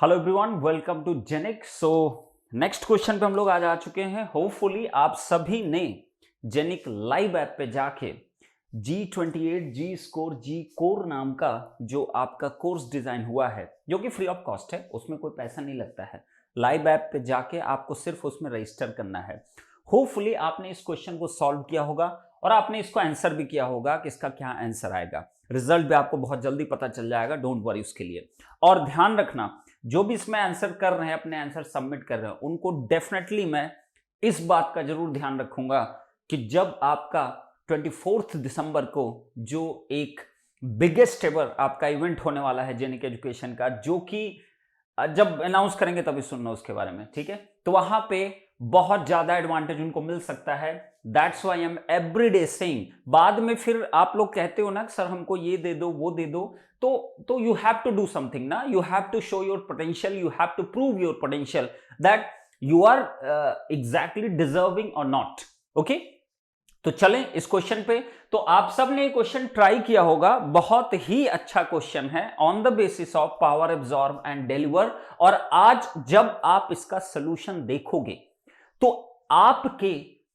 Hello everyone, welcome to जेनिक। So next question पे हम लोग आज आ चुके हैं। होपफुली आप सभी ने जेनिक लाइव ऐप पे जाके G28 जी स्कोर जी कोर नाम का जो आपका कोर्स डिजाइन हुआ है, जो कि फ्री ऑफ कॉस्ट है, उसमें कोई पैसा नहीं लगता है। लाइव ऐप पे जाके आपको सिर्फ उसमें रजिस्टर करना है। होपफुली आपने इस क्वेश्चन को सॉल्व किया होगा और आपने इसको आंसर भी किया होगा कि इसका क्या आंसर आएगा। रिजल्ट भी आपको बहुत जल्दी पता चल जाएगा, डोंट वरी उसके लिए। और ध्यान रखना, जो भी इसमें आंसर कर रहे हैं, अपने आंसर सबमिट कर रहे हैं, उनको डेफिनेटली मैं इस बात का जरूर ध्यान रखूंगा कि जब आपका 24 दिसंबर को जो एक बिगेस्ट एवर आपका इवेंट होने वाला है जेनिक एजुकेशन का, जो कि जब अनाउंस करेंगे तभी सुनना उसके बारे में, ठीक है। तो वहां पे बहुत ज्यादा एडवांटेज उनको मिल सकता है। That's why I am everyday saying. बाद में फिर आप लोग कहते हो ना सर हमको ये दे दो वो दे दो, तो you have to do something ना, you have to show your potential, you have to prove your potential that you are exactly deserving or not. Okay, तो चलें इस क्वेश्चन पे। तो आप सब ने क्वेश्चन ट्राई किया होगा, बहुत ही अच्छा क्वेश्चन है on the basis of power absorb and deliver. और आज जब आप इसका सोल्यूशन देखोगे तो आपके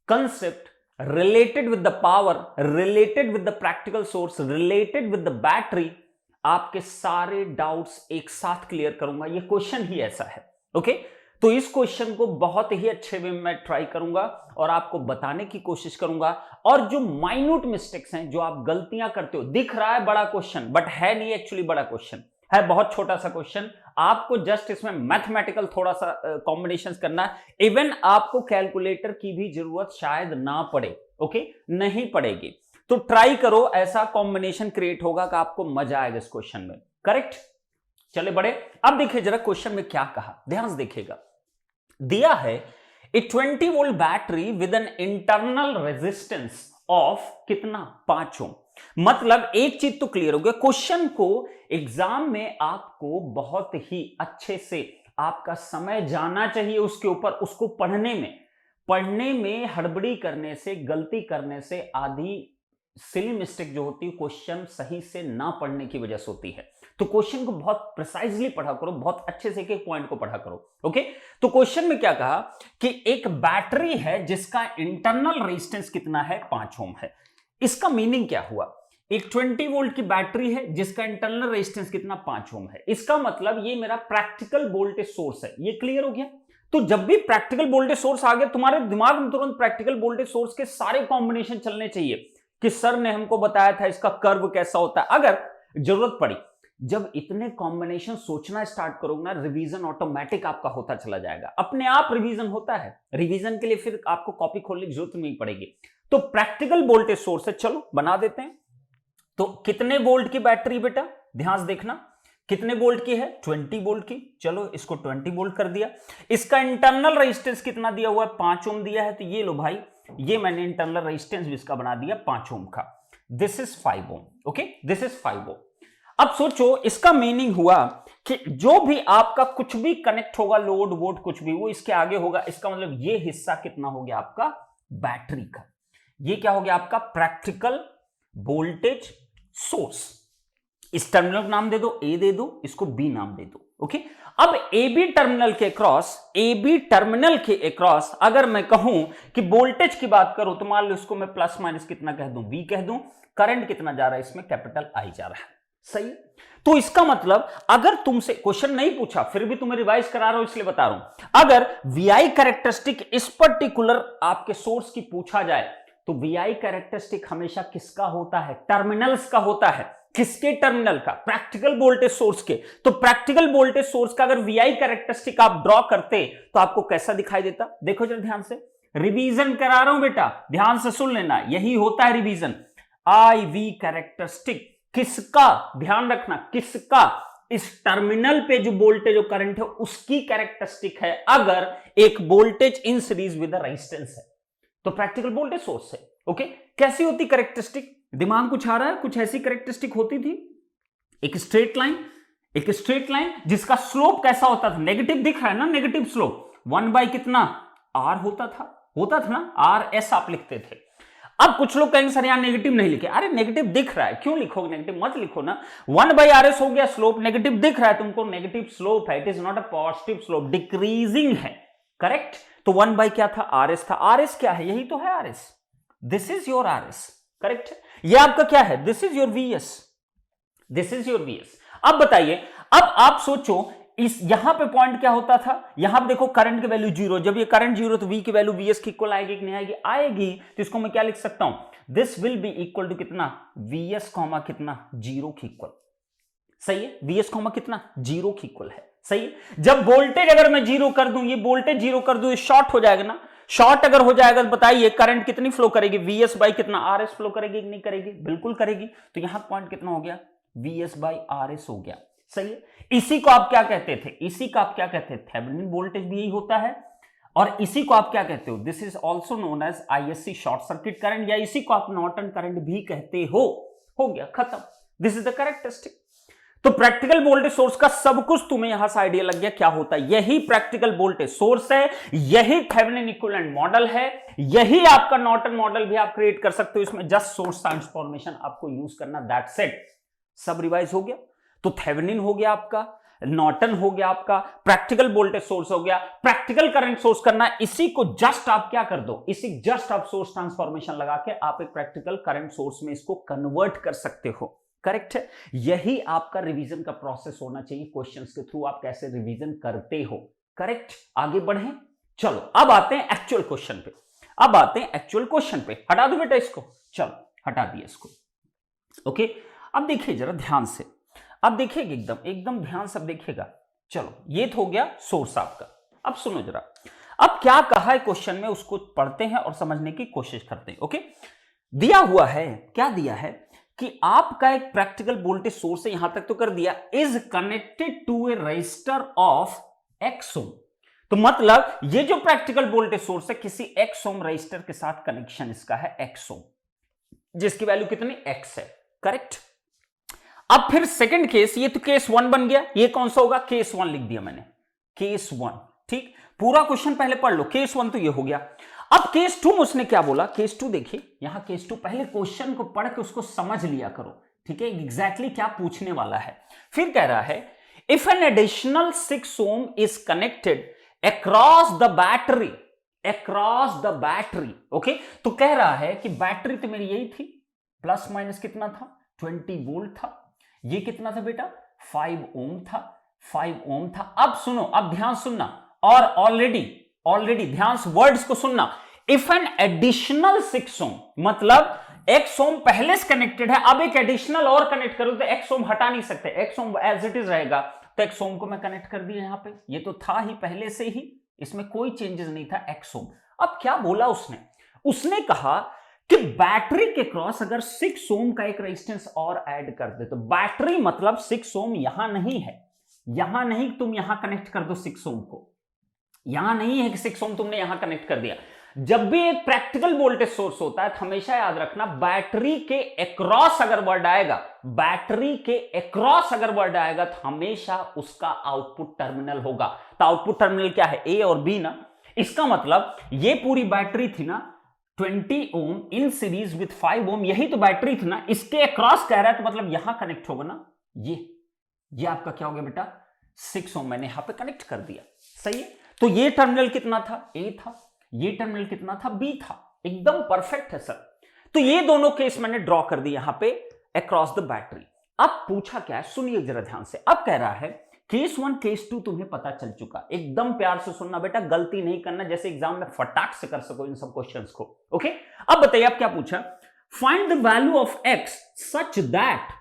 concept related with the power, related with the practical source, related with the battery, आपके सारे डाउट्स एक साथ क्लियर करूंगा। ये क्वेश्चन ही ऐसा है। ओके, तो इस क्वेश्चन को बहुत ही अच्छे वे में मैं ट्राई करूंगा और आपको बताने की कोशिश करूंगा। और जो माइन्यूट मिस्टेक्स हैं, जो आप गलतियां करते हो, दिख रहा है बड़ा क्वेश्चन बट है नहीं, एक्चुअली बड़ा क्वेश्चन है, बहुत छोटा सा क्वेश्चन। आपको जस्ट इसमें मैथमेटिकल थोड़ा सा कॉम्बिनेशंस करना है। इवन आपको कैलकुलेटर की भी जरूरत शायद ना पड़े। ओके, नहीं पड़ेगी। तो ट्राई करो, ऐसा कॉम्बिनेशन क्रिएट होगा कि आपको मजा आएगा इस क्वेश्चन में। करेक्ट, चले बड़े। अब देखिए जरा क्वेश्चन में क्या कहा, ध्यान से देखिएगा। दिया है ए 20 volt battery with an internal resistance of कितना, 5 ओम। मतलब एक चीज तो क्लियर हो गया, क्वेश्चन को एग्जाम में आपको बहुत ही अच्छे से आपका समय जाना चाहिए उसके ऊपर, उसको पढ़ने में हड़बड़ी करने से, गलती करने से, आधी सिली मिस्टेक जो होती है क्वेश्चन सही से ना पढ़ने की वजह से होती है। तो क्वेश्चन को बहुत प्रिसाइजली पढ़ा करो, बहुत अच्छे से एक पॉइंट को पढ़ा करो। ओके, तो क्वेश्चन में क्या कहा कि एक बैटरी है जिसका इंटरनल रेजिस्टेंस कितना है, 5 ओम है। इसका मीनिंग क्या हुआ, एक 20 वोल्ट की बैटरी है जिसका इंटरनल रेजिस्टेंस कितना, 5 ओम है। इसका मतलब ये मेरा प्रैक्टिकल वोल्टेज सोर्स है। ये क्लियर हो गया। तो जब भी प्रैक्टिकल वोल्टेज सोर्स आ गया, तुम्हारे दिमाग में तुरंत प्रैक्टिकल वोल्टेज सोर्स के सारे कॉम्बिनेशन चलने चाहिए कि सर ने हमको बताया था इसका कर्व कैसा होता है। अगर जरूरत पड़ी, जब इतने कॉम्बिनेशन सोचना स्टार्ट करोगे ना, रिवीजन ऑटोमेटिक आपका होता चला जाएगा, अपने आप रिवीजन होता है। रिवीजन के लिए फिर आपको कॉपी खोलने की जरूरत नहीं पड़ेगी। तो प्रैक्टिकल वोल्टेज सोर्स है, चलो बना देते हैं। तो कितने वोल्ट की बैटरी बेटा, ध्यान से देखना, कितने वोल्ट की है, 20 वोल्ट की। चलो इसको 20 वोल्ट कर दिया। इसका इंटरनल रेजिस्टेंस कितना दिया हुआ है, 5 ओम दिया है। तो ये लो भाई, ये मैंने इंटरनल रेजिस्टेंस भी इसका बना दिया 5 ओम का। This is 5 ohm. Okay, this is 5 ohm. अब सोचो, इसका मीनिंग हुआ कि जो भी आपका कुछ भी कनेक्ट होगा, लोड वोड कुछ भी, वो इसके आगे होगा। इसका मतलब ये हिस्सा कितना हो गया आपका बैटरी का, ये क्या हो गया आपका प्रैक्टिकल वोल्टेज सोर्स। इस टर्मिनल का नाम दे दो, ए दे दो, इसको बी नाम दे दो। ओके, अब ए बी टर्मिनल के अक्रॉस अगर मैं कहूं कि वोल्टेज की बात करूं, तो मान लो इसको मैं प्लस माइनस कितना कह दूं, वी कह दूं। करंट कितना जा रहा है इसमें, कैपिटल आई जा रहा है। सही। तो इसका मतलब अगर तुमसे क्वेश्चन नहीं पूछा, फिर भी तुम्हें रिवाइज करा रहा हूं इसलिए बता रहा हूं, अगर वीआई कैरेक्टरिस्टिक इस पर्टिकुलर आपके सोर्स की पूछा जाए, तो वीआई कैरेक्टरिस्टिक हमेशा किसका होता है, टर्मिनल्स का होता है। किसके टर्मिनल का, प्रैक्टिकल वोल्टेज सोर्स के। तो प्रैक्टिकल वोल्टेज सोर्स का अगर वीआई कैरेक्टरिस्टिक आप ड्रॉ करते तो आपको कैसा दिखाई देता, देखो जरा ध्यान से। रिवीजन करा रहा हूं बेटा, ध्यान से सुन लेना, यही होता है रिवीजन। आई वी कैरेक्टरिस्टिक किसका, ध्यान रखना, किसका, इस टर्मिनल पे जो वोल्टेज और करंट है उसकी कैरेक्टरिस्टिक है, अगर एक voltage in series with resistance है तो प्रैक्टिकल वोल्टेज सोर्स है। ओके, कैसी होती कैरेक्टरिस्टिक, दिमाग कुछ आ रहा है, कुछ ऐसी कैरेक्टरिस्टिक होती थी। एक स्ट्रेट लाइन जिसका स्लोप कैसा होता था, नेगेटिव दिख रहा है ना, नेगेटिव स्लोप 1 बाय कितना, आर होता था ना, आर एस आप लिखते थे। अब कुछ लोग कहेंगे सर यहां नेगेटिव नहीं लिखे, अरे नेगेटिव दिख रहा है, क्यों लिखोगे नेगेटिव, मत लिखो ना। 1/RS हो गया स्लोप, नेगेटिव दिख रहा है तुमको, नेगेटिव स्लोप है, it is not a positive slope, decreasing है, करेक्ट। तो 1 क्या था, RS था। RS क्या है, यही तो है RS, this is your RS, correct. ये आपका क्या है, this is your VS, this is your VS। अब बताइए, अब आप सोचो इस यहां पे पॉइंट क्या होता था, यहां पे देखो करंट की वैल्यू 0, जब ये करंट 0 तो V की वैल्यू VS की इक्वल आएगी कि नहीं आएगी, आएगी। तो इसको मैं क्या लिख सकता हूं, this will be equal to कितना, VS कॉमा कितना, 0 की इक्वल, सही है। VS कॉमा कितना, 0 की इक्वल है, सही है। जब वोल्टेज अगर मैं 0 कर दूं, ये वोल्टेज 0 कर दूं, ये शॉर्ट हो जाएगा ना, शॉर्ट अगर हो जाएगा तो बताइए करंट कितनी फ्लो करेगी, VS बाई कितना, RS फ्लो करेगी कि नहीं करेगी, बिल्कुल करेगी। तो यहां पॉइंट कितना हो गया, VS बाई RS हो गया, सही है। इसी को आप क्या कहते थे, इसी का आप क्या कहते हैं, थेवेनिन वोल्टेज भी यही होता है, और इसी को आप क्या कहते हो, this is also known as ISC short circuit current, या इसी को आप नॉर्टन करंट भी कहते हो गया, खत्म, दिस इज द कैरेक्टरिस्टिक। तो प्रैक्टिकल वोल्टेज सोर्स का सब कुछ तुम्हें यहां से आइडिया लग गया क्या होता है, यही प्रैक्टिकल वोल्टेज सोर्स है, यही थेवेनिन इक्विवेलेंट मॉडल है, यही आपका नॉर्टन मॉडल भी आप क्रिएट कर सकते हो, इसमें जस्ट सोर्स ट्रांसफॉर्मेशन आपको यूज करना, दैट्स इट। सब रिवाइज हो गया। तो थेवेनिन हो गया आपका, नॉर्टन हो गया आपका, प्रैक्टिकल वोल्टेज सोर्स हो गया, प्रैक्टिकल करंट सोर्स करना, इसी को जस्ट आप क्या कर दो, इसी जस्ट आप सोर्स ट्रांसफॉर्मेशन लगा के आप एक प्रैक्टिकल करंट सोर्स में इसको कन्वर्ट कर सकते हो, करेक्ट है। यही आपका रिवीजन का प्रोसेस होना चाहिए, क्वेश्चंस के थ्रू आप कैसे रिवीजन करते हो, करेक्ट। आगे बढ़े, चलो अब आते हैं एक्चुअल क्वेश्चन पे, अब आते हैं एक्चुअल क्वेश्चन पे। हटा दो बेटा इसको, चलो हटा दिया इसको, ओके। अब देखिए जरा ध्यान से, अब देखिएगा एकदम ध्यान से देखिएगा। चलो ये तो हो गया सोर्स आपका। अब सुनो जरा, अब क्या कहा है क्वेश्चन में, उसको पढ़ते हैं और समझने की कोशिश करते हैं, ओके। दिया हुआ है, क्या दिया है कि आपका एक प्रैक्टिकल वोल्टेज सोर्स है, यहां तक तो कर दिया, is connected to a resistor of X ohm. तो मतलब ये जो प्रैक्टिकल वोल्टेज सोर्स है किसी X ओम रजिस्टर के साथ कनेक्शन इसका है X ओम, जिसकी वैल्यू कितनी X है, करेक्ट। अब फिर सेकंड केस, ये तो केस 1 बन गया, ये कौन सा होगा, केस 1 लिख दिया मैंने, केस 1, ठीक। पूरा क्वेश्चन पहले पढ़ लो, केस 1 तो ये हो गया। अब केस 2 में उसने क्या बोला, केस 2 देखिए, यहां केस 2 पहले क्वेश्चन को पढ़ के उसको समझ लिया करो, ठीक है, एग्जैक्टली क्या पूछने वाला है। फिर कह रहा है if an additional 6 ohm is connected across the battery, across the battery, okay. तो कह रहा है कि बैटरी तो मेरी यही थी, प्लस माइनस कितना था, 20 वोल्ट था, ये कितना था बेटा, 5 ओम था, 5 ओम था। अब सुनो, अब ध्यान सुनना, और ऑलरेडी ध्यान से वर्ड्स को सुनना। इफ एन एडिशनल 6 ओम, मतलब X ओम पहले से कनेक्टेड है, अब एक एडिशनल और कनेक्ट करो तो X ओम हटा नहीं सकते, X ohm as it is रहेगा, तो X ओम को मैं कनेक्ट कर दिया यहां पे, ये तो था ही पहले से ही, इसमें कोई चेंजेस नहीं था X ओम। अब क्या बोला उसने कहा कि बैटरी के क्रॉस अगर 6 ओम का एक रेजिस्टेंस और ऐड कर दे, तो बैटरी मतलब 6 ओम यहां नहीं है, यहां नहीं, तुम यहां कनेक्ट कर दो 6 ओम को, यहां नहीं है कि 6 ओम तुमने यहां कनेक्ट कर दिया। जब भी एक प्रैक्टिकल वोल्टेज सोर्स होता है तो हमेशा याद रखना, बैटरी के अक्रॉस अगर वर्ड आएगा, बैटरी के अक्रॉस अगर वर्ड आएगा तो हमेशा उसका आउटपुट टर्मिनल होगा। तो आउटपुट टर्मिनल क्या है, ए और बी ना। इसका मतलब ये पूरी बैटरी थी ना 20 ओम इन सीरीज विथ 5 ओम, यही तो बैटरी थी ना, इसके अक्रॉस कह रहा है, तो मतलब यहां कनेक्ट होगा ना, ये आपका क्या हो गया बेटा, 6 ओम मैंने यहां पे कनेक्ट कर दिया, सही है। तो ये टर्मिनल कितना था, ए था, ये टर्मिनल कितना था, बी था, एकदम परफेक्ट है सर। तो ये दोनों केस मैंने ड्रॉ कर दी यहां पे अक्रॉस द बैटरी। अब पूछा क्या है, सुनिए जरा ध्यान से। अब कह रहा है केस 1 केस 2 तुम्हें पता चल चुका, एकदम प्यार से सुनना बेटा, गलती नहीं करना, जैसे एग्जाम में फटाक से कर सको इन सब क्वेश्चंस को, ओके। अब बताइए आप क्या पूछा, find the value of x such that,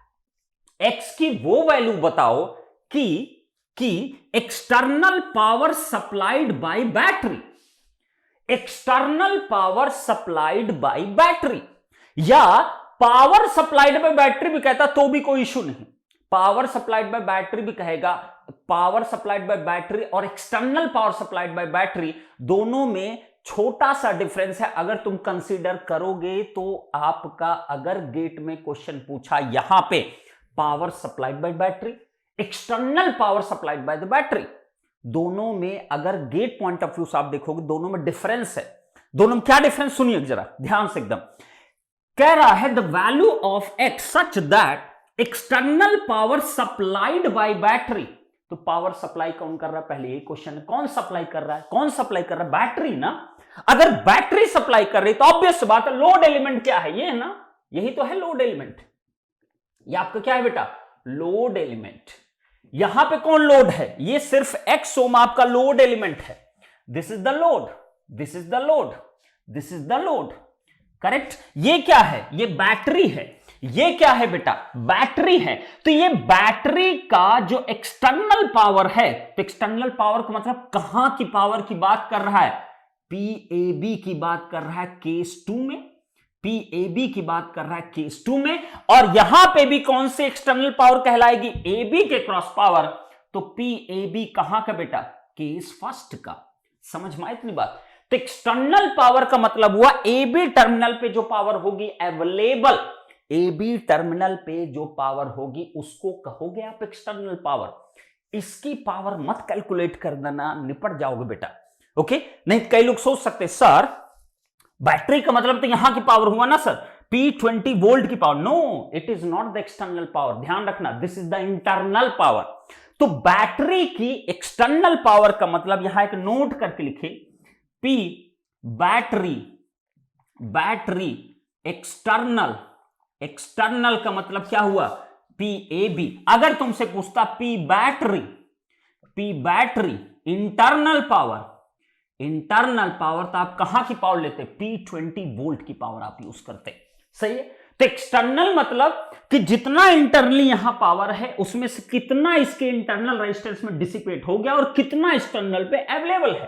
x की वो वैल्यू बताओ कि external power supplied by battery, external power supplied by battery, या पावर सप्लाइड बाय बैटरी भी कहता तो भी कोई इशू नहीं, पावर सप्लाइड बाय बैटरी भी कहेगा, पावर सप्लाइड बाय बैटरी और external power supplied by battery दोनों में छोटा सा डिफरेंस है, अगर तुम कंसीडर करोगे तो आपका, अगर गेट में क्वेश्चन पूछा यहां पे power supplied by battery, external power supplied by the battery, दोनों में अगर गेट पॉइंट ऑफ व्यू से आप देखोगे दोनों में डिफरेंस है। दोनों में क्या डिफरेंस, सुनिए जरा ध्यान से एकदम। कह रहा है the value of x such that external power supplied by battery. तो पावर सप्लाई कौन कर रहा है, पहले ये क्वेश्चन है, कौन सप्लाई कर रहा है, कौन सप्लाई कर रहा है, बैटरी ना। अगर बैटरी सप्लाई कर रही तो ऑब्वियस बात है लोड एलिमेंट क्या है, ये है ना, यही तो है लोड एलिमेंट। ये आपका क्या है बेटा, लोड एलिमेंट। यहां पे कौन लोड है, ये सिर्फ एक्स ओम आपका लोड एलिमेंट है। This is the load, this is the load, this is the load, correct. ये क्या है, ये बैटरी है। ये क्या है बेटा, बैटरी है। तो ये बैटरी का जो एक्सटर्नल पावर है, तो एक्सटर्नल पावर का मतलब कहां की पावर की बात कर रहा है, पीएबी की बात कर रहा है केस 2 में, पीएबी की बात कर रहा है केस 2 में। और यहां पे भी कौन सी एक्सटर्नल पावर कहलाएगी, एबी के क्रॉस पावर। तो पीएबी कहां का बेटा, केस फर्स्ट का। समझ में आई इतनी बात। तो एक्सटर्नल पावर का मतलब हुआ एबी टर्मिनल पे जो पावर होगी अवेलेबल, एबी टर्मिनल पे जो पावर होगी उसको कहोगे आप एक्सटर्नल पावर। इसकी पावर मत कैलकुलेट कर देना, निपट जाओगे बेटा, ओके। नहीं कई लोग सोच सकते सर बैटरी का मतलब तो यहां की पावर हुआ ना सर, P20 वोल्ट की power. No, it is not the external power, ध्यान रखना, this is the internal power. तो बैटरी की एक्सटर्नल पावर का मतलब यहां एक नोट करके लिखे, P battery, battery external, external का मतलब क्या हुआ, PAB। अगर तुमसे पूछता P battery, P battery internal power, internal power, तो आप कहां की पावर लेते, P20 वोल्ट की पावर आप यूज करते, सही है। तो एक्सटर्नल मतलब कि जितना इंटरनली यहां पावर है उसमें से कितना इसके इंटरनल रेजिस्टेंस में डिसिपेट हो गया और कितना एक्सटर्नल पे अवेलेबल है,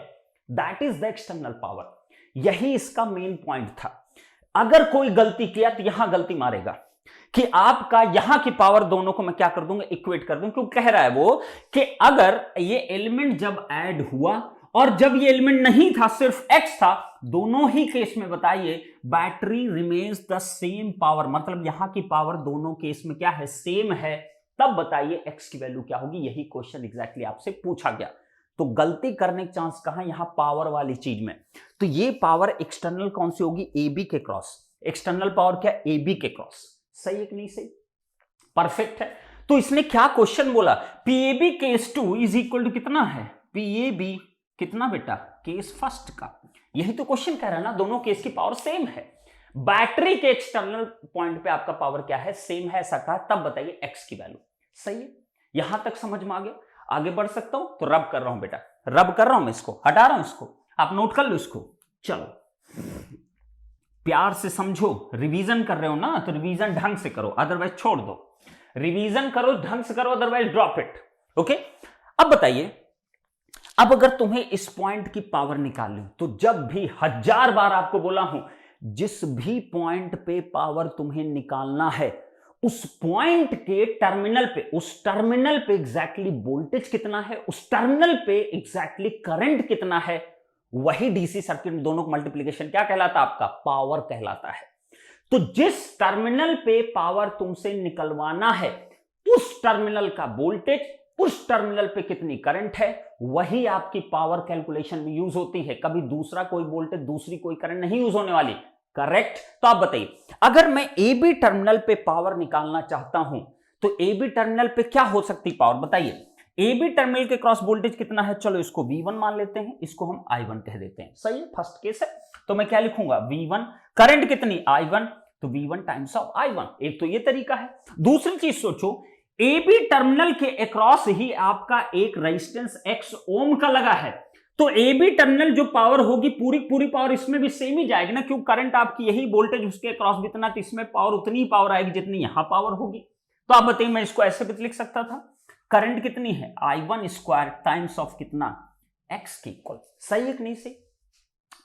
that is the external power. यही इसका मेन पॉइंट था। अगर कोई गलती किया तो यहां गलती मारेगा कि आपका यहां की पावर दोनों को मैं क्या कर दूंगा, इक्वेट कर दूंगा। क्यों कह रहा है वो कि अगर ये एलिमेंट जब ऐड हुआ और जब ये एलिमेंट नहीं था, सिर्फ एक्स था, दोनों ही केस में बताइए battery remains the same power, मतलब यहां की पावर दोनों केस में क्या है, सेम है। तब बताइए एक्स की वैल्यू क्या होगी। यही क्वेश्चन एग्जैक्टली आपसे पूछा गया। तो गलती करने का चांस कहां, यहां पावर वाली चीज में। तो ये पावर एक्सटर्नल कौन सी होगी, एबी के क्रॉस। एक्सटर्नल पावर क्या, एबी के क्रॉस। सही है कि नहीं सही, परफेक्ट है। तो इसने क्या क्वेश्चन बोला, PAB case 2 is equal to कितना है, पीएबी कितना बेटा, केस फर्स्ट का। यही तो क्वेश्चन कह रहा है ना, दोनों केस की पावर सेम है। बैटरी के एक्सटर्नल पॉइंट पे आपका पावर क्या है, सेम है, ऐसा कहा। तब बताइए एक्स की वैल्यू। सही है, यहां तक समझ में आ गया। आगे बढ़ सकता हूं तो रब कर रहा हूं बेटा, रब कर रहा हूं मैं, इसको हटा रहा हूं, इसको आप नोट कर लो इसको। चलो प्यार से समझो, रिवीजन कर रहे हो ना तो रिवीजन ढंग से करो, अदरवाइज छोड़ दो। रिवीजन करो ढंग से करो, अदरवाइज ड्रॉप इट, ओके। अब बताइए, अब अगर तुम्हें इस पॉइंट की पावर निकालनी तो जब भी 1000 बार आपको बोला हूं, जिस भी पॉइंट पे पावर तुम्हें निकालना है उस पॉइंट के टर्मिनल पे, उस टर्मिनल पे एग्जैक्टली वोल्टेज कितना है, उस टर्मिनल पे एग्जैक्टली करंट कितना है, वही डीसी सर्किट में दोनों का मल्टीप्लिकेशन क्या कहलाता है, आपका पावर कहलाता है। तो जिस टर्मिनल पे पावर तुमसे निकलवाना है उस टर्मिनल का वोल्टेज, उस टर्मिनल पे कितनी करंट है, वही आपकी पावर कैलकुलेशन में यूज होती है। कभी दूसरा कोई वोल्टेज, दूसरी कोई करंट नहीं यूज होने वाली, करेक्ट। तो आप बताइए, अगर मैं ए बी टर्मिनल पे पावर निकालना चाहता हूं तो ए बी टर्मिनल पे क्या हो सकती पावर, बताइए। ए बी टर्मिनल के क्रॉस वोल्टेज कितना है, चलो इसको V1 मान लेते हैं, इसको हम I1 कह देते हैं। सही है, फर्स्ट केस है। तो मैं क्या लिखूंगा, V1, करंट कितनी I1, तो V1 टाइम्स ऑफ I1। एक तो ये तरीका है। दूसरी चीज सोचो, ए बी टर्मिनल के अक्रॉस ही आपका एक रेजिस्टेंस X ओम का लगा है, तो ए बी टर्मिनल जो पावर होगी पूरी पूरी पावर इसमें भी सेम ही जाएगी ना, क्यों करंट आपकी यही वोल्टेज उसके अक्रॉस भी इतना, तो इसमें पावर उतनी पावर आएगी जितनी यहां पावर होगी। तो आप बताइए, मैं इसको ऐसे भी लिख सकता था, करंट कितनी है I1 स्क्वायर टाइम्स ऑफ कितना, X के इक्वल। सही है कि नहीं सही,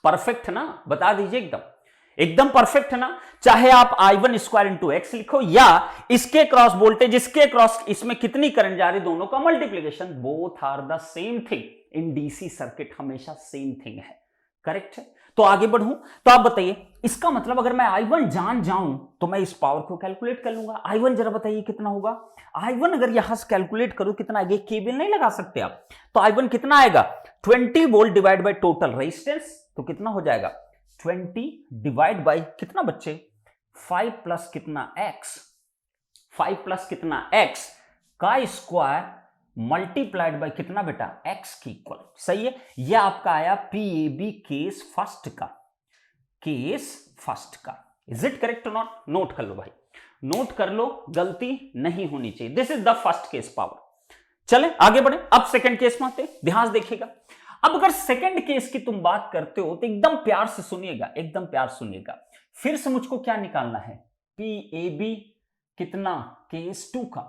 परफेक्ट ना, बता दीजिए एकदम एकदम परफेक्ट है ना। चाहे आप I1 स्क्वायर इंटू एक्स लिखो या इसके क्रॉस वोल्टेज, इसके क्रॉस इसमें कितनी करंट जा रही, दोनों का multiplication, both are the same thing in DC circuit, हमेशा सेम थिंग है, करेक्ट है। तो आगे बढ़ूं तो आप बताइए, इसका मतलब अगर मैं I1 जान जाऊं तो मैं इस पावर को कैलकुलेट कर लूंगा। I1 जरा बताइए कितना होगा, I1 अगर यहां से कैलकुलेट करूं कितना आएगा, केबीएल नहीं लगा सकते आप, तो I1 कितना आएगा, 20 volt divide by total resistance, तो कितना हो जाएगा 20 डिवाइड बाय कितना बच्चे 5 प्लस कितना x, 5 प्लस कितना x का स्क्वायर मल्टीप्लाइड बाय कितना बेटा x की इक्वल। सही है, यह आपका आया PAB केस फर्स्ट का, केस फर्स्ट का। इज इट करेक्ट और नॉट? नोट कर लो भाई, नोट कर लो, गलती नहीं होनी चाहिए। This is the first case power. चले आगे बढ़े, अब सेकंड केस में आते, ध्यान से देखिएगा। अब अगर सेकंड केस की तुम बात करते हो तो एकदम प्यार से सुनिएगा, एकदम प्यार सुनिएगा। फिर से मुझको क्या निकालना है, PAB कितना केस 2 का,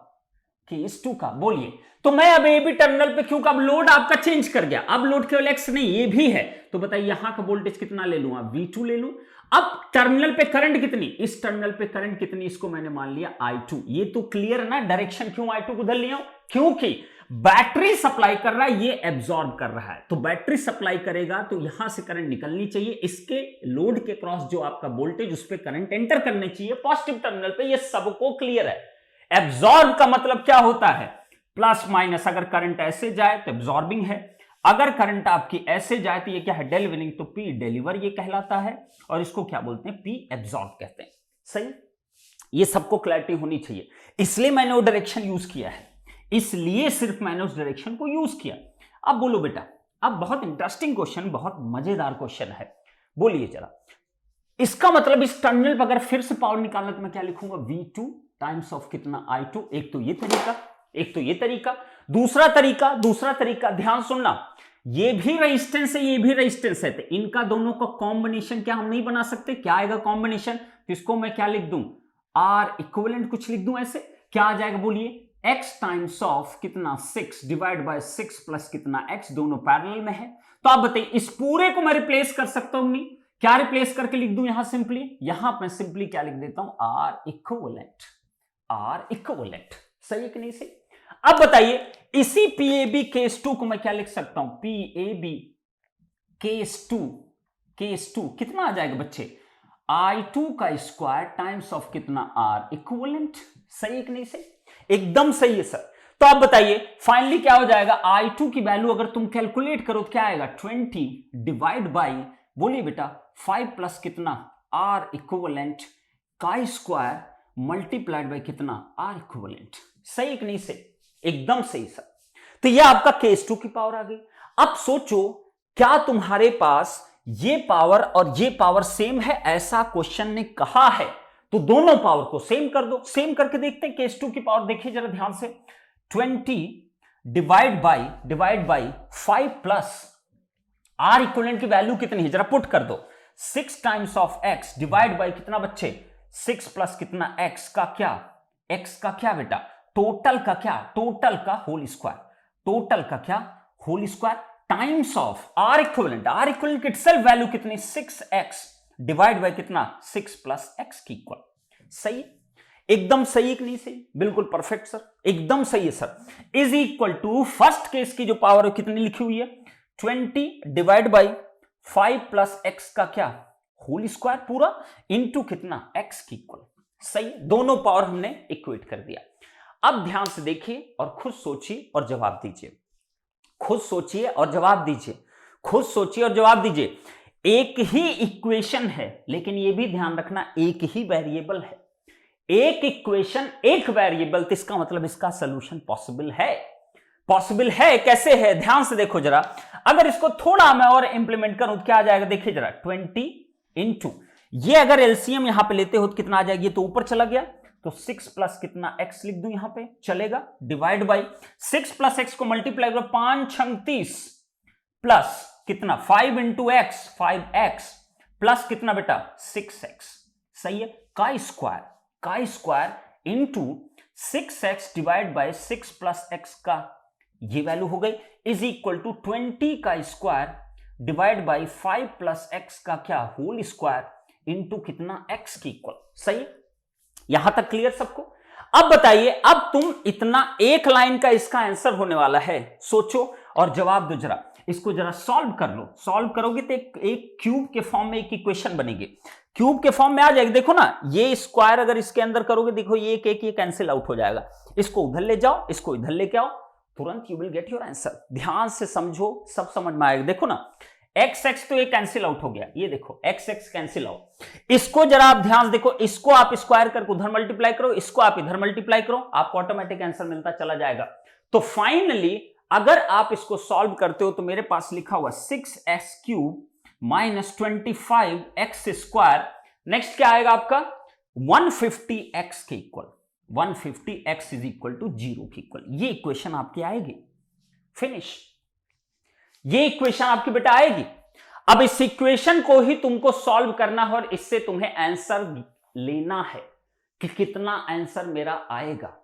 केस 2 का। बोलिए, तो मैं अब AB टर्मिनल पे, क्योंकि अब लोड आपका चेंज कर गया, अब लोड केवल X नहीं ये भी है, तो बताइए यहां का वोल्टेज कितना ले लूं, V2 ले लूं। अब टर्मिनल पे करंट कितनी, इस टर्मिनल पे करंट कितनी, इसको मैंने मान लिया I2। ये तो क्लियर है ना, डायरेक्शन क्यों I2 को उधर लिया, क्योंकि बैटरी सप्लाई कर रहा है, ये एब्जॉर्ब कर रहा है। तो बैटरी सप्लाई करेगा तो यहां से करंट निकलनी चाहिए, इसके लोड के क्रॉस जो आपका वोल्टेज उस पर करंट एंटर करने चाहिए पॉजिटिव टर्मिनल पे, ये सबको क्लियर है। एब्जॉर्ब का मतलब क्या होता है, प्लस माइनस। अगर करंट ऐसे जाए तो एब्जॉर्बिंग है, अगर करंट आपकी ऐसे जाए तो ये क्या है, डेलिवरिंग। तो P डिलीवर ये कहलाता है, और इसको क्या बोलते हैं, P एब्जॉर्ब कहते हैं। सही, ये सबको क्लैरिटी होनी चाहिए, इसलिए मैंने वो डायरेक्शन यूज किया है, इसलिए सिर्फ मैंने उस डायरेक्शन को यूज किया। अब बोलो बेटा, अब बहुत इंटरेस्टिंग क्वेश्चन, बहुत मजेदार क्वेश्चन है, बोलिए जरा। इसका मतलब इस टर्मिनल पर अगर फिर से पावर निकालना तो मैं क्या लिखूंगा, V2 टाइम्स ऑफ कितना I2। एक तो ये तरीका, एक तो ये तरीका, दूसरा तरीका ध्यान सुनना, ये भी रेजिस्टेंस है, ये भी रेजिस्टेंस है, तो इनका दोनों का कॉम्बिनेशन क्या हम नहीं बना सकते, क्या आएगा कॉम्बिनेशन, तो इसको मैं क्या लिख दूं, R इक्विवेलेंट कुछ लिख दूं ऐसे, क्या आ जाएगा बोलिए, x टाइम्स ऑफ कितना 6 डिवाइड बाय 6 प्लस कितना x, दोनों पैरेलल में है। तो आप बताइए इस पूरे को मैं रिप्लेस कर सकता हूं नहीं, क्या रिप्लेस करके लिख दूं यहां सिंपली, यहां मैं सिंपली क्या लिख देता हूं, R इक्विवेलेंट, R इक्विवेलेंट। सही है कि नहीं सही? अब बताइए इसी PAB केस 2 को मैं क्या लिख सकता हूं, PAB केस 2 कितना आ जाएगा बच्चे, I2 का स्क्वायर टाइम्स ऑफ कितना R इक्विवेलेंट। सही है कि नहीं सही? एकदम सही है सर। तो आप बताइए फाइनली क्या हो जाएगा, I2 की वैल्यू अगर तुम कैलकुलेट करो तो क्या आएगा, 20 डिवाइड बाई, बोलिए बेटा 5 प्लस कितना R इक्विवेलेंट का स्क्वायर मल्टीप्लाइड बाई कितना R इक्विवेलेंट। सही कि नहीं सही? एकदम सही सर। तो यह आपका केस 2 की पावर आ गई। अब सोचो क्या तुम्हारे पास ये पावर और ये पावर सेम है, ऐसा क्वेश्चन ने कहा है, तो दोनों पावर को सेम कर दो। सेम करके देखते हैं, केस 2 की पावर देखिए जरा ध्यान से, 20 divide by 5 plus R equivalent की वैल्यू कितनी है जरा पुट कर दो, 6 times of x divide by कितना बच्चे, 6 प्लस कितना x का क्या बेटा, टोटल का क्या, टोटल का होल स्क्वायर, टोटल का क्या whole square times of R equivalent itself value कितनी 6x डिवाइड बाय कितना 6 प्लस x की इक्वल। सही, एकदम सही कि नहीं सही? बिल्कुल परफेक्ट सर, एकदम सही है sir. Is equal to first case की जो पावर है कितनी लिखी हुई है, 20 डिवाइड बाई 5 प्लस x का क्या होल स्क्वायर पूरा इनटू कितना x की इक्वल। सही, दोनों पावर हमने इक्वेट कर दिया। अब ध्यान से देखिए और खुद सोचिए और जवाब दीजिए, खुद सोचिए और जवाब दीजिए, खुद सोचिए और जवाब दीजिए। एक ही इक्वेशन है, लेकिन यह भी ध्यान रखना एक ही वेरिएबल है, एक इक्वेशन एक वेरिएबल, तो इसका मतलब इसका सॉल्यूशन पॉसिबल है। पॉसिबल है, कैसे है ध्यान से देखो जरा। अगर इसको थोड़ा मैं और इंप्लीमेंट करूं तो क्या आ जाएगा, देखिए जरा 20 इंटू, ये अगर एलसीएम यहां पे लेते हो तो कितना आ जाएगा, ये तो ऊपर चला गया, तो 6 प्लस कितना x लिख दूं यहां पे, चलेगा, डिवाइड बाई 6 प्लस x को मल्टीप्लाई करो 5 6 30 प्लस कितना 5 इंटू एक्स 5x प्लस कितना बेटा 6x। सही है, का square into 6x divide by 6 plus x का ये वैल्यू हो गई, इज इक्वल टू 20 का square divide by 5 plus x का क्या होल स्क्वायर इंटू कितना x की इक्वल। सही, यहां तक क्लियर सबको? अब बताइए, अब तुम इतना एक लाइन का इसका आंसर होने वाला है, सोचो और जवाब दो जरा, इसको जरा सॉल्व कर लो। सॉल्व करोगे तो एक क्यूब के फॉर्म में एक इक्वेशन बनेगी, क्यूब के फॉर्म में आ जाएगी। देखो ना, ये स्क्वायर अगर इसके अंदर करोगे, देखो ये एक ये कैंसिल आउट हो जाएगा, इसको उधर ले जाओ, इसको इधर लेके आओ, तुरंत you will get your answer. ध्यान से समझो, सब समझ में आएगा। देखो ना, एक्स एक्स तो ये कैंसिल आउट हो गया, ये देखो एक्स एक्स कैंसिल आउट। इसको जरा आप ध्यान से देखो, इसको आप स्क्वायर करके उधर मल्टीप्लाई करो, इसको आप इधर मल्टीप्लाई करो, आपको ऑटोमेटिक आंसर मिलता चला जाएगा। तो फाइनली अगर आप इसको सॉल्व करते हो तो मेरे पास लिखा हुआ 6x³ माइनस 25x², नेक्स्ट क्या आएगा आपका 150x के equal, 150x is equal to 0 के इक्वल। ये इक्वेशन आपकी आएगी, फिनिश, ये इक्वेशन आपकी बेटा आएगी। अब इस इक्वेशन को ही तुमको सॉल्व करना है और इससे तुम्हें आंसर लेना है कि कितना आंसर मेरा आएगा,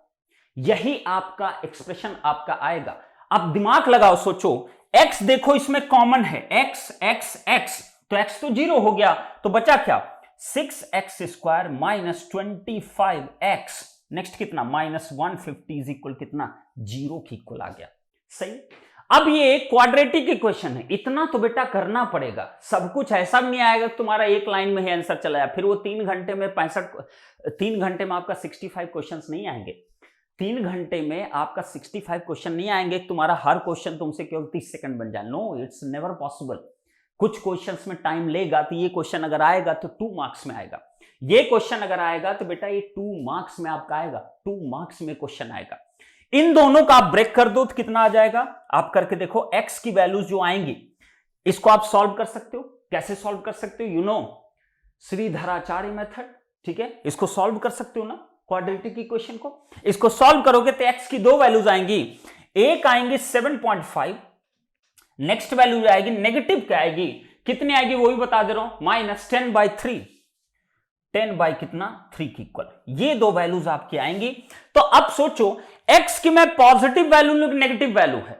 यही आपका एक्सप्रेशन आपका आएगा। अब दिमाग लगाओ, सोचो, x देखो इसमें कॉमन है, x x x, तो x तो 0 हो गया, तो बचा क्या 6x² माइनस 25x, नेक्स्ट कितना माइनस 150 इज इक्वल कितना 0 के इक्वल आ गया। सही। अब ये क्वाड्रेटिक इक्वेशन है, इतना तो बेटा करना पड़ेगा, सब कुछ ऐसा नहीं आएगा कि तुम्हारा एक लाइन में ही आंसर चला जाए, फिर वो 3 घंटे में 3 घंटे में आपका 65 क्वेश्चंस नहीं आएंगे, 3 घंटे में आपका 65 क्वेश्चन नहीं आएंगे, तुम्हारा हर क्वेश्चन तुमसे केवल 30 सेकंड बन जाए, नो इट्स नेवर पॉसिबल। कुछ क्वेश्चंस में टाइम लेगा, तो ये क्वेश्चन अगर आएगा तो 2 मार्क्स में आएगा, ये क्वेश्चन अगर आएगा तो बेटा ये 2 मार्क्स में आपका आएगा, 2 मार्क्स में क्वेश्चन आएगा। इन दोनों का आप ब्रेक कर दो तो कितना आ जाएगा, आप करके देखो, x की वैल्यूज जो आएंगी इसको आप सॉल्व कर सकते हो। कैसे सॉल्व कर सकते हो, यू नो श्रीधराचार्य मेथड, ठीक है, इसको सॉल्व कर सकते हो ना क्वाड्रेटिक इक्वेशन को। इसको सॉल्व करोगे तो x की 2 वैल्यूज आएंगी, एक आएंगी 7.5, नेक्स्ट वैल्यू आएगी नेगेटिव क्या आएगी, कितनी आएगी वो भी बता दे रहा हूं, माइनस 10/3, 10/3 की इक्वल, ये 2 वैल्यूज आपकी आएंगी। तो अब सोचो, x की मैं पॉजिटिव वैल्यू लूं कि नेगेटिव वैल्यू है,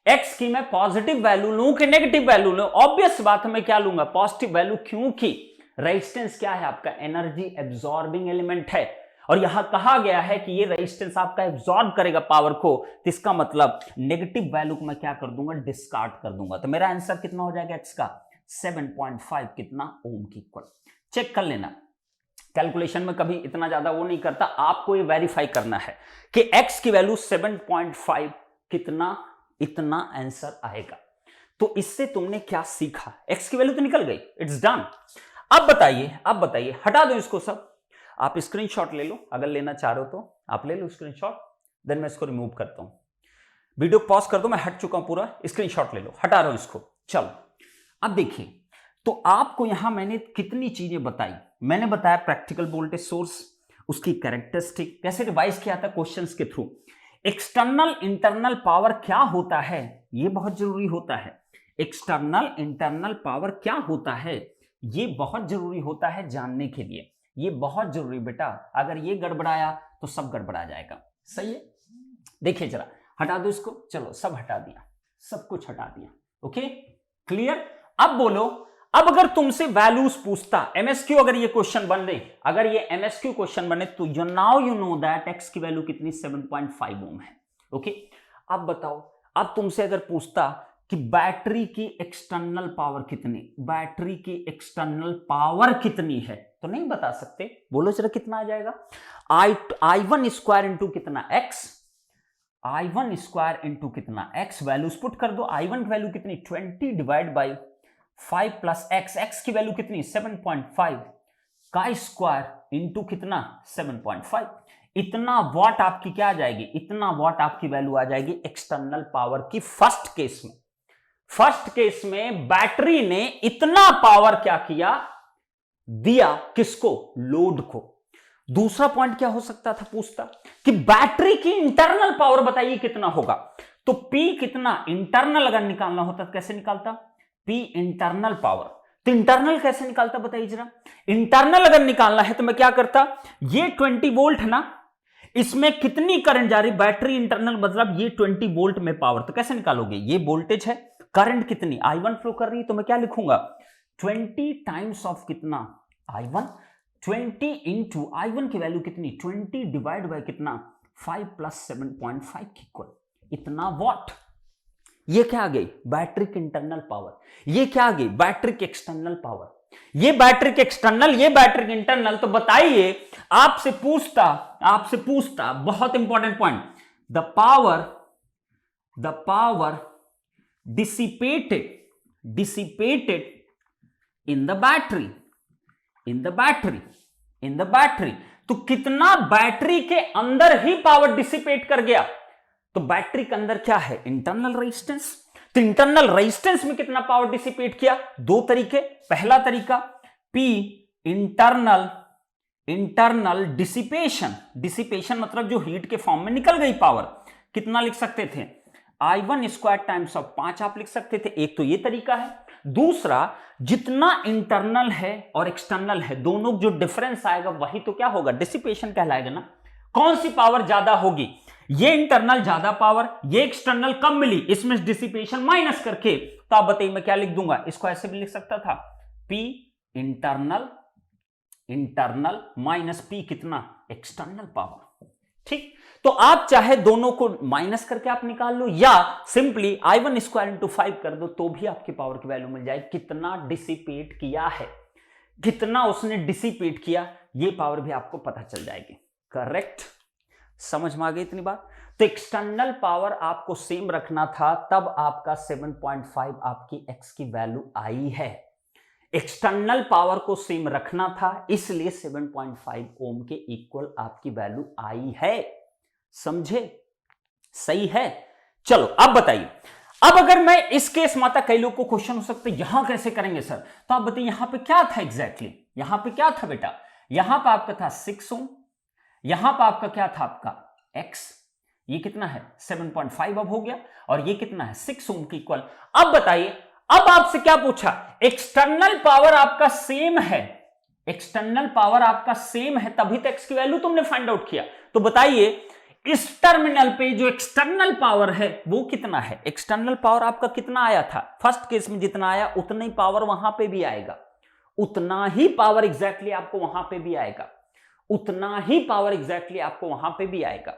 x की मैं पॉजिटिव वैल्यू लूं कि नेगेटिव वैल्यू लूं, ऑब्वियस बात है मैं क्या लूंगा पॉजिटिव वैल्यू, क्योंकि रेजिस्टेंस क्या है आपका एनर्जी एब्जॉर्बिंग एलिमेंट है, और यहां कहा गया है कि ये रेजिस्टेंस आपका एब्जॉर्ब करेगा पावर को, तो इसका मतलब नेगेटिव वैल्यू को मैं क्या कर दूंगा डिस्कार्ड कर दूंगा। तो मेरा आंसर कितना हो जाएगा x का 7.5 कितना ओम की इक्वल। चेक कर लेना, कैलकुलेशन में कभी इतना ज्यादा वो नहीं करता, आपको ये वेरीफाई करना है कि x की वैल्यू 7.5 कितना, इतना आंसर आएगा। तो इससे तुमने क्या सीखा, x की वैल्यू तो निकल गई, इट्स डन। अब बताइए, हटा दो इसको सब, आप स्क्रीनशॉट ले लो, अगर लेना चाह रहे हो तो आप ले लो स्क्रीनशॉट, देन मैं इसको रिमूव करता हूं, वीडियो पॉज कर दो, मैं हट चुका हूं पूरा, स्क्रीनशॉट ले लो, हटा रहा हूं इसको। चलो अब देखिए, तो आपको यहां मैंने कितनी चीजें बताई, मैंने बताया प्रैक्टिकल वोल्टेज सोर्स, उसकी कैरेक्टरिस्टिक, कैसे रिवाइज किया था क्वेश्चंस के थ्रू, एक्सटर्नल इंटरनल पावर क्या होता है, ये बहुत जरूरी होता है, एक्सटर्नल इंटरनल पावर क्या होता है, ये बहुत जरूरी होता है जानने के लिए, ये बहुत जरूरी बेटा, अगर ये गड़बड़ाया तो सब गड़बड़ा जाएगा। सही है, देखिए जरा, हटा दो इसको, चलो सब हटा दिया, सब कुछ हटा दिया, ओके क्लियर। अब बोलो, अब अगर तुमसे वैल्यूज पूछता, एमएसक्यू अगर ये क्वेश्चन बन रहे, अगर ये एमएसक्यू क्वेश्चन बने, तो यू नो दैट एक्स की वैल्यू कितनी 7.5 ओम है, ओके। अब बताओ, अब तुमसे अगर पूछता कि बैटरी की एक्सटर्नल पावर कितनी, बैटरी की एक्सटर्नल पावर कितनी है, तो नहीं बता सकते, बोलो जरा कितना आ जाएगा, I1 स्क्वायर इंटू कितना x, I1 स्क्वायर इंटू कितना x, वैल्यूज पुट कर दो, I1 की वैल्यू कितनी 20 डिवाइड बाई 5 प्लस x की वैल्यू कितनी 7.5 का स्क्वायर इंटू कितना 7.5, इतना वॉट आपकी क्या आ जाएगी, इतना वॉट आपकी वैल्यू आ जाएगी एक्सटर्नल पावर की। फर्स्ट केस में बैटरी ने इतना पावर क्या किया, दिया किसको, लोड को। दूसरा पॉइंट क्या हो सकता था, पूछता कि बैटरी की इंटरनल पावर बताइए कितना होगा, तो P कितना इंटरनल अगर निकालना होता तो कैसे निकालता, P इंटरनल पावर, तो इंटरनल कैसे निकालता बताइए जरा, इंटरनल अगर निकालना है तो मैं क्या करता, ये 20 वोल्ट है ना, इसमें कितनी करंट जा रही, बैटरी इंटरनल मतलब ये 20 वोल्ट में पावर, तो कैसे निकालोगे, ये वोल्टेज है, करंट कितनी I1 फ्लो कर रही है, तो मैं क्या लिखूंगा 20 टाइम्स ऑफ कितना I1, 20 इंटू I1 की वैल्यू कितनी 20 डिवाइड बाय कितना 5 प्लस 7.5 की इक्वल, इतना वॉट। ये क्या आ गई, बैटरी की इंटरनल पावर, ये क्या आ गई, बैटरी की एक्सटर्नल पावर, ये बैटरी की एक्सटर्नल, ये बैटरी की इंटरनल। तो बताइए, आपसे पूछता बहुत important point, the power dissipated dissipated in the battery, in the battery, in the battery. तो कितना बैटरी के अंदर ही पावर डिसिपेट कर गया? तो बैटरी के अंदर क्या है? Internal resistance. तो इंटरनल रेजिस्टेंस में कितना पावर डिसिपेट किया? दो तरीके। पहला तरीका P internal, internal dissipation, dissipation मतलब जो हीट के फॉर्म में निकल गई पावर, कितना लिख सकते थे? I1 स्क्वायर टाइम्स ऑफ 5 आप लिख सकते थे। एक तो ये तरीका है। दूसरा, जितना इंटरनल है और एक्सटर्नल है दोनों जो डिफरेंस आएगा वही तो क्या होगा? डिसिपेशन कहलाएगा ना। कौन सी पावर ज्यादा होगी? ये इंटरनल ज्यादा पावर, ये एक्सटर्नल कम मिली, इसमें डिसिपेशन माइनस करके। तो आप बताइए मैं क्या लिख दूंगा? इसको ऐसे भी लिख सकता था, P internal, internal minus P कितना? External power. ठीक, तो आप चाहे दोनों को माइनस करके आप निकाल लो या सिंपली I1 स्क्वायर इंटू 5 कर दो तो भी आपकी पावर की वैल्यू मिल जाएगी। कितना डिसिपेट किया है, कितना उसने डिसिपेट किया, ये पावर भी आपको पता चल जाएगी। करेक्ट, समझ में आ गई इतनी बात? तो एक्सटर्नल पावर आपको सेम रखना था, तब आपका 7.5 आपकी x की वैल्यू आई है। एक्सटर्नल पावर को सेम रखना था, इसलिए 7.5 ओम के इक्वल आपकी वैल्यू आई है। समझे? सही है। चलो अब बताइए, अब अगर मैं इस केस माता, कई लोग को क्वेश्चन हो सकते यहां कैसे करेंगे सर? तो आप बताइए यहां पे क्या था एग्जैक्टली? यहां पे क्या था बेटा? यहां पे आपका था 6 ओम, यहां पे आपका क्या था? आपका x, ये कितना है? 7.5 अब हो गया, और ये कितना है? 6 ओम के इक्वल। अब बताइए, अब आपसे क्या पूछा? एक्सटर्नल पावर आपका सेम है, एक्सटर्नल पावर आपका सेम है, तभी तो x की वैल्यू तुमने फाइंड आउट किया। तो बताइए इस टर्मिनल पे जो एक्सटर्नल पावर है वो कितना है? एक्सटर्नल पावर आपका कितना आया था? फर्स्ट केस में जितना आया उतना ही पावर वहां पे भी आएगा, उतना ही पावर एग्जैक्टली आपको वहां पे भी आएगा, उतना ही पावर एग्जैक्टली आपको वहां पे भी आएगा।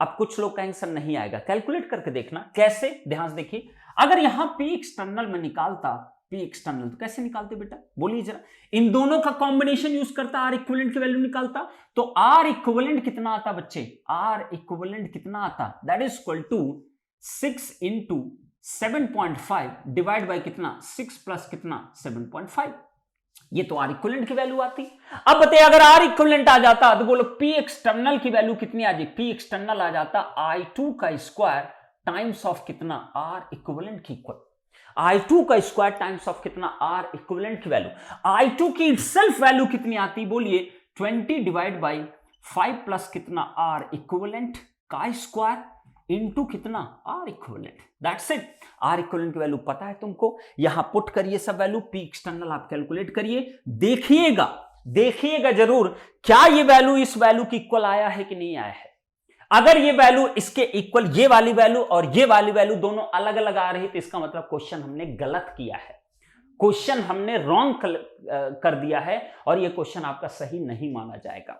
अब कुछ लोग कहेंगे सर नहीं आएगा, कैलकुलेट करके देखना। कैसे? ध्यान से देखिए, अगर यहां P एक्सटर्नल में निकालता, P एक्सटर्नल तो कैसे निकालते बेटा? बोलिए जरा। इन दोनों का कॉम्बिनेशन यूज करता, R इक्विवेलेंट की वैल्यू निकालता। तो R इक्विवेलेंट कितना आता बच्चे? R इक्विवेलेंट कितना आता? That is equal to 6 into 7.5 divide by कितना? 6 प्लस कितना? 7.5। ये तो R इक्विवेलेंट की वैल्यू आती। अब बताइए अगर R इक्विवेलेंट आ जाता तो बोलो P एक्सटर्नल की वैल्यू कितनी आ जाती? P एक्सटर्नल आ जाता I2 का स्क्वायर टाइम्स ऑफ कितना? R इक्विवेलेंट की इक्वल। I2 का स्क्वायर टाइम्स ऑफ कितना? R इक्विवेलेंट की वैल्यू। I2 की इटसेल्फ वैल्यू कितनी आती? बोलिए 20 डिवाइड बाई 5 प्लस कितना? R इक्विवेलेंट का स्क्वायर इनटू कितना? R equivalent. That's it. R equivalent की वैल्यू पता है तुमको, यहां पुट करिए सब वैल्यू, P एक्सटर्नल आप कैलकुलेट करिए, देखिएगा, देखिएगा जरूर क्या ये वैल्यू इस वैल्यू की इक्वल आया है कि नहीं आया है। अगर ये वैल्यू इसके इक्वल, ये वाली वैल्यू और ये वाली वैल्यू दोनों अलग अलग आ रही तो इसका मतलब क्वेश्चन हमने गलत किया है, क्वेश्चन हमने रॉन्ग कर दिया है और ये क्वेश्चन आपका सही नहीं माना जाएगा।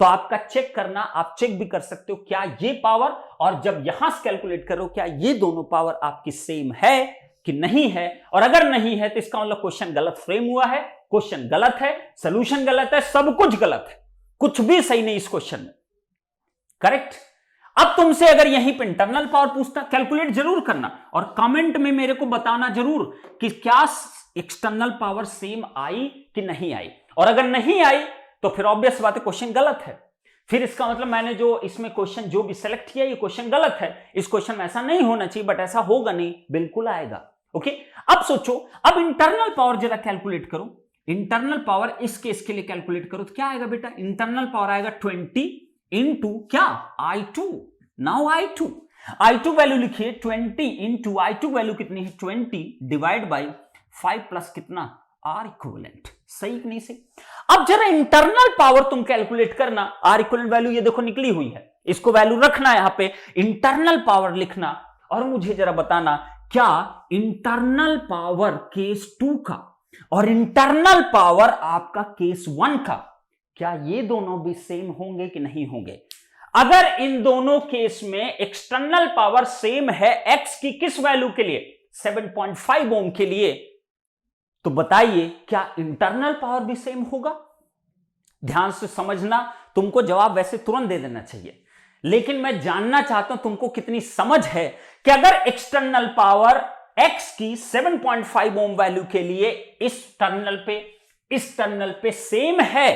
तो आपका चेक करना, आप चेक भी कर सकते हो क्या ये पावर, और जब यहां से कैलकुलेट करो क्या ये दोनों पावर आपकी सेम है कि नहीं है, और अगर नहीं है तो इसका मतलब क्वेश्चन गलत फ्रेम हुआ है, क्वेश्चन गलत है, सोल्यूशन गलत है, सब कुछ गलत है, कुछ भी सही नहीं इस क्वेश्चन में। करेक्ट? अब तुमसे अगर यहीं पे इंटरनल पावर पूछता, कैलकुलेट जरूर करना और कमेंट में मेरे को बताना जरूर कि क्या एक्सटर्नल पावर सेम आई कि नहीं आई, और अगर नहीं आई तो फिर ऑब्वियस बात है क्वेश्चन गलत है। फिर इसका मतलब मैंने जो इसमें क्वेश्चन जो भी सेलेक्ट किया ये क्वेश्चन गलत है, इस क्वेश्चन में ऐसा नहीं होना चाहिए, बट ऐसा होगा नहीं, बिल्कुल आएगा। ओके, अब सोचो, अब इंटरनल पावर जरा कैलकुलेट करो, इंटरनल पावर इस केस के लिए कैलकुलेट करो तो क्या आएगा बेटा? इंटरनल पावर आएगा 20 इंटू क्या? I2। नाउ I2 वैल्यू लिखिए 20 इंटू I2 वैल्यू कितनी है? 20 डिवाइड बाई 5 प्लस कितना? R equivalent. सही कि नहीं सही? अब जरा इंटरनल पावर तुम कैलकुलेट करना, R इक्विवेलेंट वैल्यू ये देखो निकली हुई है, इसको वैल्यू रखना यहां पे, इंटरनल पावर लिखना और मुझे जरा बताना क्या इंटरनल पावर केस 2 का और इंटरनल पावर आपका केस 1 का, क्या ये दोनों भी सेम होंगे कि नहीं होंगे? अगर इन दोनों केस में एक्सटर्नल पावर सेम है x की किस वैल्यू के लिए? 7.5 ओम के लिए, तो बताइए क्या इंटरनल पावर भी सेम होगा? ध्यान से समझना, तुमको जवाब वैसे तुरंत दे देना चाहिए, लेकिन मैं जानना चाहता हूं तुमको कितनी समझ है कि अगर एक्सटर्नल पावर x की 7.5 ओम वैल्यू के लिए इस टर्मिनल पे सेम है,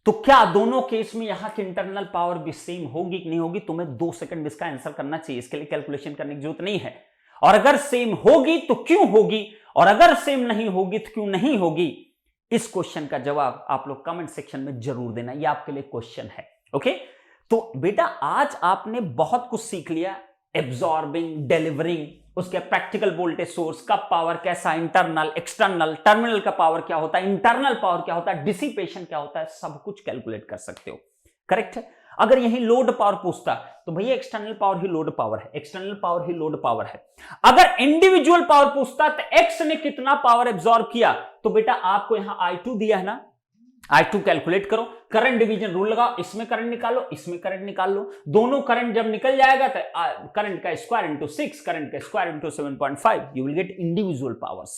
तो क्या दोनों केस में यहां की इंटरनल पावर भी सेम होगी कि नहीं होगी? तुम्हें 2 सेकंड इसका आंसर करना चाहिए, इसके लिए कैलकुलेशन करने की जरूरत नहीं है। और अगर सेम होगी तो क्यों होगी, और अगर सेम नहीं होगी तो क्यों नहीं होगी? इस क्वेश्चन का जवाब आप लोग कमेंट सेक्शन में जरूर देना, ये आपके लिए क्वेश्चन है। ओके, तो बेटा आज आपने बहुत कुछ सीख लिया, एब्जॉर्बिंग, डिलीवरिंग, उसके प्रैक्टिकल वोल्टेज सोर्स का पावर कैसा, इंटरनल, एक्सटर्नल, टर्मिनल का पावर क्या होता है, इंटरनल पावर क्या होता है, डिसिपेशन क्या होता है, सब कुछ कैलकुलेट कर सकते हो। करेक्ट है? अगर यही लोड पावर पूछता तो भैया एक्सटर्नल पावर ही लोड पावर है, एक्सटर्नल पावर ही लोड पावर है। अगर इंडिविजुअल पावर पूछता तो एक्स ने कितना पावर एब्जॉर्ब किया, तो बेटा आपको यहां I2 दिया है ना, I2 कैलकुलेट करो, करंट डिवीजन रूल लगाओ, इसमें करंट निकालो, इसमें करंट निकाल लो, दोनों करंट जब निकल जाएगा तो करंट का स्क्वायर इंटू 6, करंट का square into 7.5, you will get individual powers.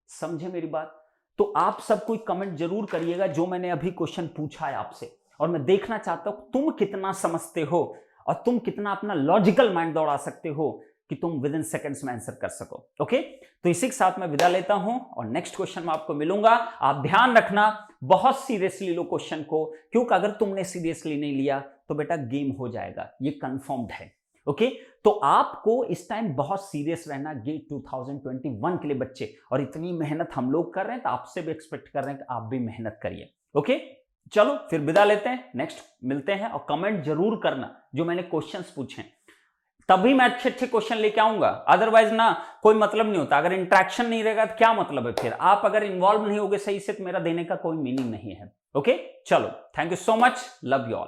समझे मेरी बात? तो आप सब कोई कमेंट जरूर करिएगा जो मैंने अभी क्वेश्चन पूछा है आपसे, और मैं देखना चाहता हूं तुम कितना समझते हो और तुम कितना अपना लॉजिकल माइंड दौड़ा सकते हो कि तुम विद इन सेकंड्स में आंसर कर सको। ओके, तो इसी के साथ मैं विदा लेता हूं और नेक्स्ट क्वेश्चन में आपको मिलूंगा। आप ध्यान रखना, बहुत सीरियसली लो क्वेश्चन को, क्योंकि अगर तुमने सीरियसली नहीं लिया तो बेटा गेम हो जाएगा, ये कंफर्म्ड है। ओके, तो आपको इस टाइम बहुत सीरियस रहना गेट 2021 के लिए बच्चे, और इतनी मेहनत हम लोग कर रहे हैं तो आपसे भी एक्सपेक्ट कर रहे हैं कि आप भी मेहनत करिए। ओके, चलो फिर विदा लेते हैं, नेक्स्ट मिलते हैं, और कमेंट जरूर करना जो मैंने क्वेश्चंस पूछे, तभी मैं अच्छे अच्छे क्वेश्चन लेके आऊंगा। अदरवाइज ना कोई मतलब नहीं होता, अगर इंटरेक्शन नहीं रहेगा तो क्या मतलब है, फिर आप अगर इन्वॉल्व नहीं होगे सही से तो मेरा देने का कोई मीनिंग नहीं है। ओके, चलो, thank you so much, love you all.